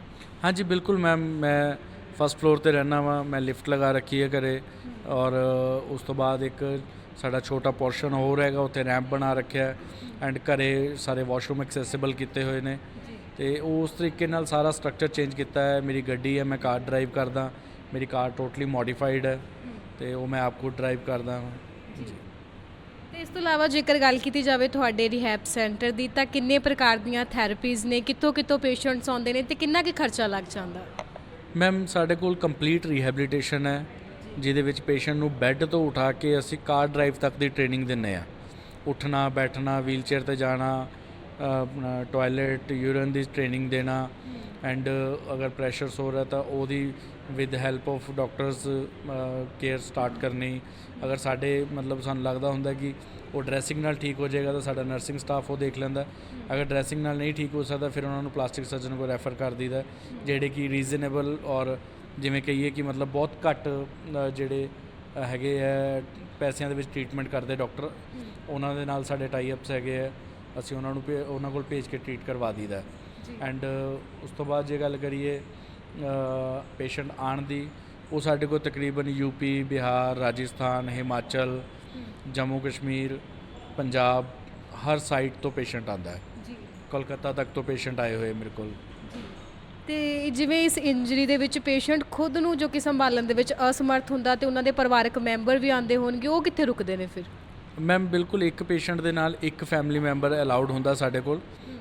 ਹਾਂਜੀ ਬਿਲਕੁਲ ਮੈਮ। ਮੈਂ ਫਸਟ ਫਲੋਰ ਤੇ ਰਹਿਣਾ ਵਾ, ਮੈਂ ਲਿਫਟ ਲਗਾ ਰੱਖੀ ਹੈ ਘਰੇ ਔਰ ਉਸ ਤੋਂ ਬਾਅਦ ਇੱਕ ਸਾਡਾ ਛੋਟਾ ਪੋਰਸ਼ਨ ਹੋਰ ਹੈਗਾ, ਉੱਥੇ ਰੈਂਪ ਬਣਾ ਰੱਖਿਆ ਐਂਡ ਘਰੇ ਸਾਰੇ ਵਾਸ਼ਰੂਮ ਐਕਸੈਸਿਬਲ ਕੀਤੇ ਹੋਏ ਨੇ। ਤੇ ਉਸ ਤਰੀਕੇ ਨਾਲ ਸਾਰਾ ਸਟਰਕਚਰ ਚੇਂਜ ਕੀਤਾ ਹੈ। ਮੇਰੀ ਗੱਡੀ ਹੈ, ਮੈਂ ਕਾਰ ਡਰਾਈਵ ਕਰਦਾ, ਮੇਰੀ ਕਾਰ ਟੋਟਲੀ ਮੋਡੀਫਾਈਡ ਹੈ ਤੇ ਉਹ ਮੈਂ ਆਪ ਖੁਦ ਡਰਾਈਵ ਕਰਦਾ ਹਾਂ ਜੀ। ਤੇ ਇਸ ਤੋਂ ਇਲਾਵਾ ਜੇਕਰ ਗੱਲ ਕੀਤੀ ਜਾਵੇ ਤੁਹਾਡੇ ਰਿਹੈਬ ਸੈਂਟਰ ਦੀ, ਤਾਂ ਕਿੰਨੇ ਪ੍ਰਕਾਰ ਦੀਆਂ ਥੈਰੇਪੀਜ਼ ਨੇ, ਕਿੱਥੋਂ ਪੇਸ਼ੈਂਟਸ ਆਉਂਦੇ ਨੇ ਤੇ ਕਿੰਨਾ ਕੁ ਖਰਚਾ ਲੱਗ ਜਾਂਦਾ? ਮੈਮ ਸਾਡੇ ਕੋਲ ਕੰਪਲੀਟ ਰੀਹੈਬਲੀਟੇਸ਼ਨ ਹੈ, ਜਿਹਦੇ ਵਿੱਚ ਪੇਸ਼ੈਂਟ ਨੂੰ ਬੈੱਡ ਤੋਂ ਉਠਾ ਕੇ ਅਸੀਂ ਕਾਰ ਡਰਾਈਵ ਤੱਕ ਦੀ ਟ੍ਰੇਨਿੰਗ ਦਿੰਦੇ ਹਾਂ। ਉੱਠਣਾ, ਬੈਠਣਾ, ਵੀਲਚੇਅਰ ਤੇ ਜਾਣਾ, ਆਪਣਾ ਟਾਇਲਟ, ਯੂਰਨ ਦੀ ਟ੍ਰੇਨਿੰਗ ਦੇਣਾ ਐਂਡ ਅਗਰ ਪ੍ਰੈਸ਼ਰ ਸੋ ਰਿਹਾ ਤਾਂ ਉਹਦੀ with help of doctors care start ਕਰਨੀ। ਅਗਰ ਸਾਡੇ ਮਤਲਬ ਸਾਨੂੰ ਲੱਗਦਾ ਹੁੰਦਾ ਕਿ ਉਹ ਡਰੈਸਿੰਗ ਨਾਲ ਠੀਕ ਹੋ ਜਾਏਗਾ ਤਾਂ ਸਾਡਾ ਨਰਸਿੰਗ ਸਟਾਫ ਉਹ ਦੇਖ ਲੈਂਦਾ। ਅਗਰ ਡਰੈਸਿੰਗ ਨਾਲ ਨਹੀਂ ਠੀਕ ਹੋ ਸਕਦਾ ਫਿਰ ਉਹਨਾਂ ਨੂੰ ਪਲਾਸਟਿਕ ਸਰਜਨ ਕੋਲ ਰੈਫਰ ਕਰ ਦਈਦਾ, ਜਿਹੜੇ ਕਿ ਰੀਜ਼ਨੇਬਲ ਔਰ ਜਿਵੇਂ ਕਹੀਏ ਕਿ ਮਤਲਬ ਬਹੁਤ ਘੱਟ ਜਿਹੜੇ ਹੈਗੇ ਹੈ ਪੈਸਿਆਂ ਦੇ ਵਿੱਚ ਟ੍ਰੀਟਮੈਂਟ ਕਰਦੇ ਡਾਕਟਰ, ਉਹਨਾਂ ਦੇ ਨਾਲ ਸਾਡੇ ਟਾਈ ਅਪਸ ਹੈਗੇ ਆ। ਅਸੀਂ ਉਹਨਾਂ ਕੋਲ ਭੇਜ ਕੇ ਟ੍ਰੀਟ ਕਰਵਾ ਦਈਦਾ। ਐਂਡ ਉਸ ਤੋਂ ਬਾਅਦ ਜੇ ਗੱਲ ਕਰੀਏ ਪੇਸ਼ੈਂਟ ਆਉਣ ਦੀ, ਉਹ ਸਾਡੇ ਕੋਲ ਤਕਰੀਬਨ ਯੂਪੀ, ਬਿਹਾਰ, ਰਾਜਸਥਾਨ, ਹਿਮਾਚਲ, ਜੰਮੂ ਕਸ਼ਮੀਰ, ਪੰਜਾਬ, ਹਰ ਸਾਈਡ ਤੋਂ ਪੇਸ਼ੈਂਟ ਆਉਂਦਾ ਹੈ। ਕੋਲਕਾਤਾ ਤੱਕ ਤੋਂ ਪੇਸ਼ੈਂਟ ਆਏ ਹੋਏ ਮੇਰੇ ਕੋਲ। ਤੇ ਜਿਵੇਂ ਇਸ ਇੰਜਰੀ ਦੇ ਵਿੱਚ ਪੇਸ਼ੈਂਟ ਖੁਦ ਨੂੰ ਜੋ ਕਿ ਸੰਭਾਲਣ ਦੇ ਵਿੱਚ ਅਸਮਰਥ ਹੁੰਦਾ ਤੇ ਉਹਨਾਂ ਦੇ ਪਰਿਵਾਰਕ ਮੈਂਬਰ ਵੀ ਆਉਂਦੇ ਹੋਣਗੇ, ਉਹ ਕਿੱਥੇ ਰੁਕਦੇ ਨੇ ਫਿਰ? ਮੈਮ ਬਿਲਕੁਲ ਇੱਕ ਪੇਸ਼ੈਂਟ ਦੇ ਨਾਲ ਇੱਕ ਫੈਮਿਲੀ ਮੈਂਬਰ ਅਲਾਉਡ ਹੁੰਦਾ ਸਾਡੇ ਕੋਲ।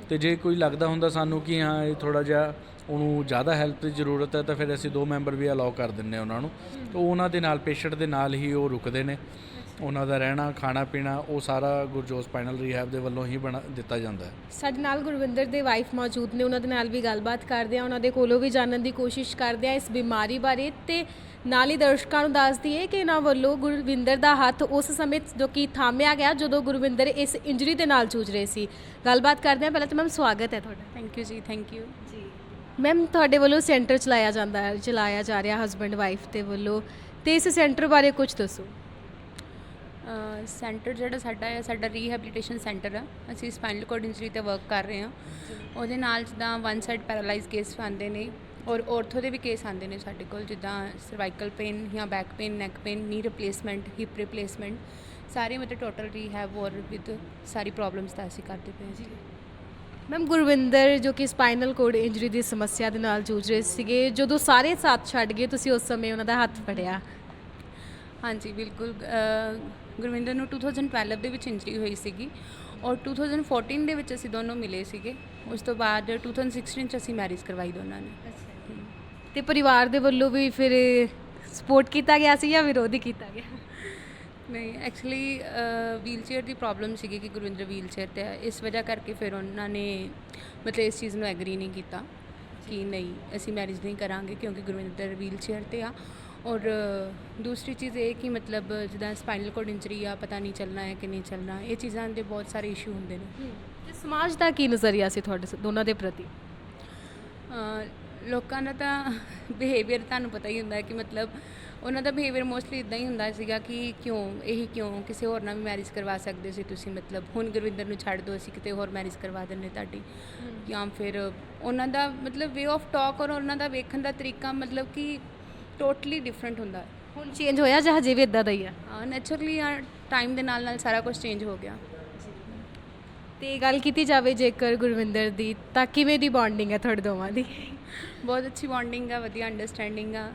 ਤੇ ਜੇ ਕੋਈ ਲੱਗਦਾ ਹੁੰਦਾ ਸਾਨੂੰ ਕਿ ਹਾਂ ਇਹ ਥੋੜ੍ਹਾ ਜਿਹਾ ਉਹਨੂੰ ਜ਼ਿਆਦਾ ਹੈਲਪ ਦੀ ਜ਼ਰੂਰਤ ਹੈ ਤਾਂ ਫਿਰ ਅਸੀਂ 2 ਮੈਂਬਰ ਵੀ ਅਲਾਉ ਕਰ ਦਿੰਦੇ ਉਹਨਾਂ ਨੂੰ। ਤਾਂ ਉਹਨਾਂ ਦੇ ਨਾਲ ਪੇਸ਼ੈਂਟ ਦੇ ਨਾਲ ਹੀ ਉਹ ਰੁਕਦੇ ਨੇ। ਉਹਨਾਂ ਦਾ ਰਹਿਣਾ, ਖਾਣਾ ਪੀਣਾ ਉਹ ਸਾਰਾ ਗੁਰਜੋਤ ਸਪਾਈਨਲ ਰੀਹੈਬ ਦੇ ਵੱਲੋਂ ਹੀ ਦਿੱਤਾ ਜਾਂਦਾ ਹੈ। ਸਾਡੇ ਨਾਲ ਗੁਰਵਿੰਦਰ ਦੇ ਵਾਈਫ ਮੌਜੂਦ ਨੇ, ਉਹਨਾਂ ਦੇ ਨਾਲ ਵੀ ਗੱਲਬਾਤ ਕਰਦੇ ਆ, ਉਹਨਾਂ ਦੇ ਕੋਲੋਂ ਵੀ ਜਾਣਨ ਦੀ ਕੋਸ਼ਿਸ਼ ਕਰਦੇ ਆ ਇਸ ਬਿਮਾਰੀ ਬਾਰੇ। ਤੇ ਨਾਲ ਹੀ ਦਰਸ਼ਕਾਂ ਨੂੰ ਦੱਸ ਦਈਏ ਕਿ ਇਹਨਾਂ ਵੱਲੋਂ ਗੁਰਵਿੰਦਰ ਦਾ ਹੱਥ ਉਸ ਸਮੇਂ ਜੋ ਕਿ ਥਾਮਿਆ ਗਿਆ ਜਦੋਂ ਗੁਰਵਿੰਦਰ ਇਸ ਇੰਜਰੀ ਦੇ ਨਾਲ ਜੂਝ ਰਹੇ ਸੀ। ਗੱਲਬਾਤ ਕਰਦੇ ਆ। ਪਹਿਲਾਂ ਤਾਂ ਮੈਮ ਸਵਾਗਤ ਹੈ ਤੁਹਾਡਾ। ਥੈਂਕ ਯੂ ਜੀ। ਥੈਂਕ ਯੂ ਜੀ। ਮੈਮ ਤੁਹਾਡੇ ਵੱਲੋਂ ਸੈਂਟਰ ਚਲਾਇਆ ਜਾ ਰਿਹਾ ਹਸਬੈਂਡ ਵਾਈਫ ਦੇ ਵੱਲੋਂ, ਤੇ ਇਸ ਸੈਂਟਰ ਬਾਰੇ ਕੁਝ ਦੱਸੋ। ਸੈਂਟਰ ਜਿਹੜਾ ਸਾਡਾ ਹੈ, ਸਾਡਾ ਰੀਹੈਬਿਲਿਟੇਸ਼ਨ ਸੈਂਟਰ ਆ। ਅਸੀਂ ਸਪਾਈਨਲ ਕੋਰਡ ਇੰਜਰੀ ਤੇ ਵਰਕ ਕਰ ਰਹੇ ਹਾਂ। ਉਹਦੇ ਨਾਲ ਜਿੱਦਾਂ ਵਨ ਸਾਈਡ ਪੈਰਾਲਾਈਜ਼ ਕੇਸ ਆਉਂਦੇ ਨੇ ਔਰ ਔਰਥੋ ਦੇ ਵੀ ਕੇਸ ਆਉਂਦੇ ਨੇ ਸਾਡੇ ਕੋਲ, ਜਿੱਦਾਂ ਸਰਵਾਈਕਲ ਪੇਨ ਜਾਂ ਬੈਕ ਪੇਨ, ਨੈਕ ਪੇਨ, ਨੀ ਰਿਪਲੇਸਮੈਂਟ, ਹਿਪ ਰਿਪਲੇਸਮੈਂਟ, ਸਾਰੇ ਮਤਲਬ ਟੋਟਲ ਰੀਹੈਬ ਔਰ ਵਿਦ ਸਾਰੀ ਪ੍ਰੋਬਲਮਸ ਦਾ ਅਸੀਂ ਕਰਦੇ ਪਏ ਹਾਂ ਜੀ। ਮੈਮ ਗੁਰਵਿੰਦਰ ਜੋ ਕਿ ਸਪਾਈਨਲ ਕੋਰਡ ਇੰਜਰੀ ਦੀ ਸਮੱਸਿਆ ਦੇ ਨਾਲ ਜੂਝ ਰਹੇ ਸੀਗੇ, ਜਦੋਂ ਸਾਰੇ ਸਾਥ ਛੱਡ ਗਏ ਤੁਸੀਂ ਉਸ ਸਮੇਂ ਉਹਨਾਂ ਦਾ ਹੱਥ ਫੜਿਆ। ਹਾਂਜੀ ਬਿਲਕੁਲ। ਗੁਰਵਿੰਦਰ ਨੂੰ 2012 ਦੇ ਵਿੱਚ ਇੰਜਰੀ ਹੋਈ ਸੀਗੀ ਔਰ 2014 ਦੇ ਵਿੱਚ ਅਸੀਂ ਦੋਨੋਂ ਮਿਲੇ ਸੀਗੇ। ਉਸ ਤੋਂ ਬਾਅਦ 2016 ਚ ਅਸੀਂ ਮੈਰਿਜ ਕਰਵਾਈ ਦੋਨਾਂ ਨੇ। ਤੇ ਪਰਿਵਾਰ ਦੇ ਵੱਲੋਂ ਵੀ ਫਿਰ ਸਪੋਰਟ ਕੀਤਾ ਗਿਆ ਸੀ ਜਾਂ ਵਿਰੋਧ ਹੀ ਕੀਤਾ ਗਿਆ? ਨਹੀਂ, ਐਕਚੁਅਲੀ ਵੀਲ ਚੇਅਰ ਦੀ ਪ੍ਰੋਬਲਮ ਸੀਗੀ ਕਿ ਗੁਰਵਿੰਦਰ ਵੀਲ ਚੇਅਰ 'ਤੇ ਹੈ, ਇਸ ਵਜ੍ਹਾ ਕਰਕੇ ਫਿਰ ਉਹਨਾਂ ਨੇ ਮਤਲਬ ਇਸ ਚੀਜ਼ ਨੂੰ ਐਗਰੀ ਨਹੀਂ ਕੀਤਾ ਕਿ ਨਹੀਂ ਅਸੀਂ ਮੈਰਿਜ ਨਹੀਂ ਕਰਾਂਗੇ ਕਿਉਂਕਿ ਗੁਰਵਿੰਦਰ ਵੀਲ ਚੇਅਰ 'ਤੇ ਆ। ਔਰ ਦੂਸਰੀ ਚੀਜ਼ ਇਹ ਕਿ ਮਤਲਬ ਜਿੱਦਾਂ ਸਪਾਈਨਲ ਕੋਰਡ ਇੰਜਰੀ ਆ, ਪਤਾ ਨਹੀਂ ਚੱਲਣਾ ਹੈ ਕਿ ਨਹੀਂ ਚੱਲਣਾ, ਇਹ ਚੀਜ਼ਾਂ ਦੇ ਬਹੁਤ ਸਾਰੇ ਇਸ਼ੂ ਹੁੰਦੇ ਨੇ। ਤੇ ਸਮਾਜ ਦਾ ਕੀ ਨਜ਼ਰੀਆ ਸੀ ਤੁਹਾਡੇ ਦੋਨਾਂ ਦੇ ਪ੍ਰਤੀ? ਲੋਕਾਂ ਦਾ ਤਾਂ ਬਿਹੇਵੀਅਰ ਤੁਹਾਨੂੰ ਪਤਾ ਹੀ ਹੁੰਦਾ ਹੈ ਕਿ ਮਤਲਬ ਉਹਨਾਂ ਦਾ ਬਿਹੇਵੀਅਰ ਮੋਸਟਲੀ ਇੱਦਾਂ ਹੀ ਹੁੰਦਾ ਸੀਗਾ ਕਿ ਕਿਉਂ ਕਿਸੇ ਹੋਰ ਨਾਲ ਵੀ ਮੈਰਿਜ ਕਰਵਾ ਸਕਦੇ ਸੀ ਤੁਸੀਂ, ਮਤਲਬ ਹੁਣ ਗੁਰਵਿੰਦਰ ਨੂੰ ਛੱਡ ਦਿਓ, ਅਸੀਂ ਕਿਤੇ ਹੋਰ ਮੈਰਿਜ ਕਰਵਾ ਦਿੰਦੇ ਤੁਹਾਡੀ। ਜਾਂ ਫਿਰ ਉਹਨਾਂ ਦਾ ਮਤਲਬ ਵੇ ਆਫ ਟਾਕ ਔਰ ਉਹਨਾਂ ਦਾ ਵੇਖਣ ਦਾ ਤਰੀਕਾ ਮਤਲਬ ਕਿ ਟੋਟਲੀ ਡਿਫਰੈਂਟ ਹੁੰਦਾ। ਹੁਣ ਚੇਂਜ ਹੋਇਆ ਜਾਂ ਹਜੇ ਵੀ ਇਦਾਂ ਦਾ ਹੀ ਆ? ਨੈਚੁਰਲੀ ਟਾਈਮ ਦੇ ਨਾਲ ਨਾਲ ਸਾਰਾ ਕੁਝ ਚੇਂਜ ਹੋ ਗਿਆ। ਤੇ ਗੱਲ ਕੀਤੀ ਜਾਵੇ ਜੇਕਰ ਗੁਰਵਿੰਦਰ ਦੀ, ਤਾਂ ਕਿਵੇਂ ਦੀ ਬੌਂਡਿੰਗ ਹੈ ਤੁਹਾਡੇ ਦੋਵਾਂ ਦੀ? ਬਹੁਤ ਅੱਛੀ ਬੌਂਡਿੰਗ ਆ, ਵਧੀਆ ਅੰਡਰਸਟੈਂਡਿੰਗ ਆ।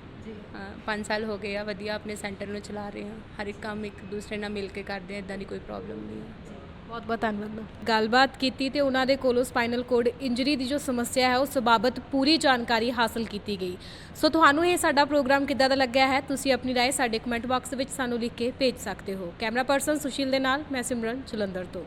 5 ਸਾਲ ਹੋ ਗਏ ਆ, ਵਧੀਆ ਆਪਣੇ ਸੈਂਟਰ ਨੂੰ ਚਲਾ ਰਹੇ ਹਾਂ, ਹਰ ਇੱਕ ਕੰਮ ਇੱਕ ਦੂਸਰੇ ਨਾਲ ਮਿਲ ਕੇ ਕਰਦੇ ਹਾਂ, ਇੱਦਾਂ ਦੀ ਕੋਈ ਪ੍ਰੋਬਲਮ ਨਹੀਂ ਹੈ। ਬਹੁਤ ਬਹੁਤ ਧੰਨਵਾਦ। ਗੱਲਬਾਤ ਕੀਤੀ ਤੇ ਉਹਨਾਂ ਦੇ ਕੋਲੋਂ ਸਪਾਈਨਲ ਕੋਰਡ ਇੰਜਰੀ ਦੀ ਜੋ ਸਮੱਸਿਆ ਹੈ ਉਸ ਬਾਬਤ ਪੂਰੀ ਜਾਣਕਾਰੀ ਹਾਸਲ ਕੀਤੀ ਗਈ। ਸੋ ਤੁਹਾਨੂੰ ਇਹ ਸਾਡਾ ਪ੍ਰੋਗਰਾਮ ਕਿੱਦਾਂ ਦਾ ਲੱਗਿਆ ਹੈ, ਤੁਸੀਂ ਆਪਣੀ ਰਾਏ ਸਾਡੇ ਕਮੈਂਟ ਬਾਕਸ ਵਿੱਚ ਸਾਨੂੰ ਲਿਖ ਕੇ ਭੇਜ ਸਕਦੇ ਹੋ। ਕੈਮਰਾ ਪਰਸਨ ਸੁਸ਼ੀਲ ਦੇ ਨਾਲ ਮੈਂ ਸਿਮਰਨ ਜਲੰਧਰ ਤੋਂ।